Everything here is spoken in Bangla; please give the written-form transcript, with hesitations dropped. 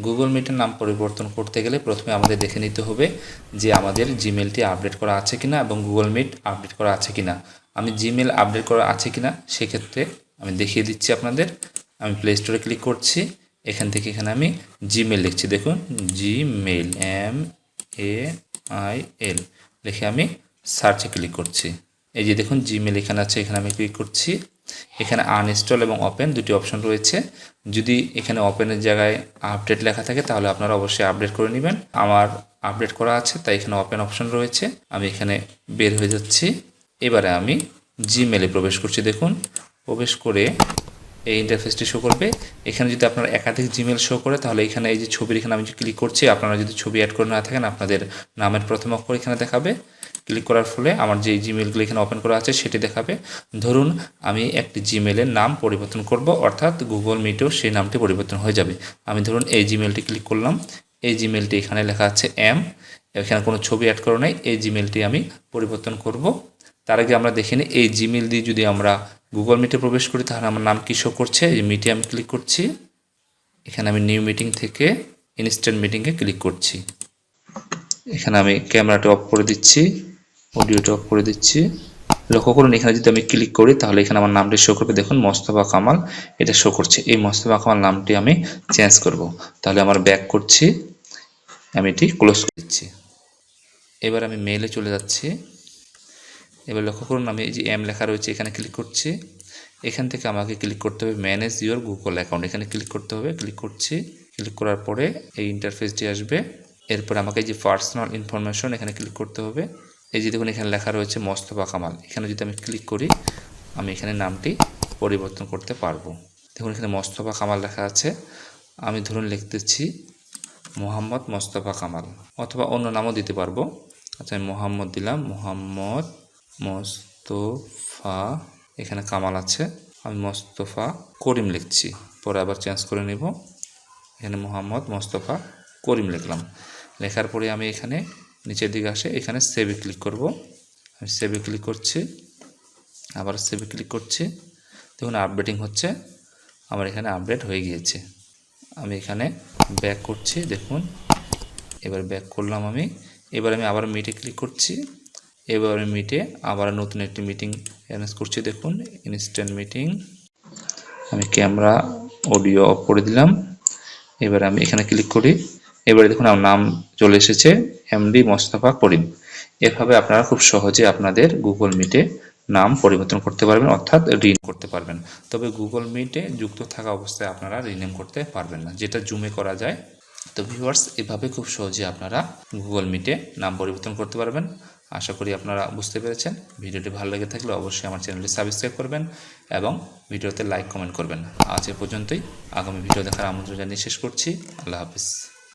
গুগল মিটের নাম পরিবর্তন করতে গেলে প্রথমে আমাদের দেখে নিতে হবে যে আমাদের জিমেলটি আপডেট করা আছে কিনা এবং গুগল মিট আপডেট করা আছে কিনা। আমি জিমেল আপডেট করা আছে কিনা সেক্ষেত্রে আমি দেখিয়ে দিচ্ছি আপনাদের। আমি প্লে স্টোরে ক্লিক করছি, এখান থেকে এখানে আমি জিমেল লিখছি, দেখুন জিমেল MAIL লিখে আমি সার্চে ক্লিক করছি। এই যে দেখুন জিমেল এখানে আছে, এখানে আমি ক্লিক করছি। এখানে আনইনস্টল এবং ওপেন দুটি অপশন রয়েছে। যদি এখানে ওপেনের জায়গায় আপডেট লেখা থাকে তাহলে আপনারা অবশ্যই আপডেট করে নেবেন। আমার আপডেট করা আছে তাই এখানে ওপেন অপশন রয়েছে। আমি এখানে বের হয়ে যাচ্ছি। এবারে আমি জিমেলে প্রবেশ করছি। দেখুন প্রবেশ করে এই ইন্টারফেসটি শো করবে। এখানে যদি আপনার একাধিক জিমেল শো করে তাহলে এখানে এই যে ছবির এখানে আমি ক্লিক করছি। আপনারা যদি ছবি অ্যাড করে না থাকেন আপনাদের নামের প্রথম অক্ষর এখানে দেখাবে। ক্লিক করার ফলে আমার যে জিমেলগুলো এখানে ওপেন করা আছে সেটি দেখাবে। ধরুন আমি একটি জিমেলের নাম পরিবর্তন করব, অর্থাৎ গুগল মিটেও সেই নামটি পরিবর্তন হয়ে যাবে। আমি ধরুন এই জিমেলটি ক্লিক করলাম। এই জিমেলটি এখানে লেখা আছে এখানে কোনো ছবি অ্যাড করা নাই। এই জিমেলটি আমি পরিবর্তন করব। তার আগে আমরা দেখে নিই এই জিমেল দিয়ে যদি আমরা গুগল মিটে প্রবেশ করি তাহলে আমার নাম কী শো করছে। এই মিটে আমি ক্লিক করছি। এখানে আমি নিউ মিটিং থেকে ইনস্ট্যান্ট মিটিংয়ে ক্লিক করছি। এখানে আমি ক্যামেরাটা অফ করে দিচ্ছি, অডিওটা অফ করে দিচ্ছি। লক্ষ্য করুন এখানে যদি আমি ক্লিক করি তাহলে এখানে আমার নামটি শো করবে। দেখুন মোস্তফা কামাল এটা শো করছে। এই মোস্তফা কামাল নামটি আমি চেঞ্জ করব। তাহলে আমার ব্যাক করছি, আমি এটি ক্লোজ করে দিচ্ছি। এবার আমি মেইলে চলে যাচ্ছি। এবার লক্ষ্য করুন আমি এই যে লেখা রয়েছে এখানে ক্লিক করছি। এখান থেকে আমাকে ক্লিক করতে হবে ম্যানেজ ইওর গুগল অ্যাকাউন্ট, এখানে ক্লিক করতে হবে। ক্লিক করছি। ক্লিক করার পরে এই ইন্টারফেসটি আসবে। এরপর আমাকে এই যে পার্সোনাল ইনফরমেশন এখানে ক্লিক করতে হবে। এই যে দেখুন এখানে লেখা রয়েছে মোস্তফা কামাল, এখানে যদি আমি ক্লিক করি আমি এখানে নামটি পরিবর্তন করতে পারবো। দেখুন এখানে মোস্তফা কামাল লেখা আছে। আমি ধরুন লিখতেছি মোহাম্মদ মোস্তফা কামাল, অথবা অন্য নামও দিতে পারবো। আচ্ছা আমি মোহাম্মদ দিলাম, মোহাম্মদ মোস্তফা, এখানে কামাল আছে, আমি মোস্তফা করিম লিখছি। পরে আবার চেঞ্জ করে নেব। এখানে মোহাম্মদ মোস্তফা করিম লিখলাম। লেখার পরে আমি এখানে নিচের দিকে আসে এখানে সেভে ক্লিক করব। আমি সেভে ক্লিক করছি, আবার সেভে ক্লিক করছি। দেখুন আপডেটিং হচ্ছে, আমার এখানে আপডেট হয়ে গিয়েছে। আমি এখানে ব্যাক করছি। দেখুন এবার ব্যাক করলাম আমি। এবার আমি আবার মিটে ক্লিক করছি। এবার আমি মিটে আবার নতুন একটি মিটিং অ্যারেঞ্জ করছি। দেখুন ইনস্ট্যান্ট মিটিং, আমি ক্যামেরা অডিও অফ করে দিলাম। এবার আমি এখানে ক্লিক করি। এবারে দেখুন আমার নাম চলে এসেছে এমডি মোস্তফা করিম। এভাবে আপনারা খুব সহজে আপনাদের গুগল মিটে নাম পরিবর্তন করতে পারবেন, অর্থাৎ রিনেম করতে পারবেন। তবে গুগল মিটে যুক্ত থাকা অবস্থায় আপনারা রিনেম করতে পারবেন না, যেটা জুমে করা যায়। তো ভিউয়ার্স এভাবে খুব সহজে আপনারা গুগল মিটে নাম পরিবর্তন করতে পারবেন। আশা করি আপনারা বুঝতে পেরেছেন। ভিডিওটি ভালো লেগে থাকলে অবশ্যই আমার চ্যানেলটি সাবস্ক্রাইব করবেন এবং ভিডিওতে লাইক কমেন্ট করবেন। আজ এ পর্যন্তই। আগামী ভিডিও দেখার আমন্ত্রণ জানিয়ে শেষ করছি। আল্লাহ হাফিজ।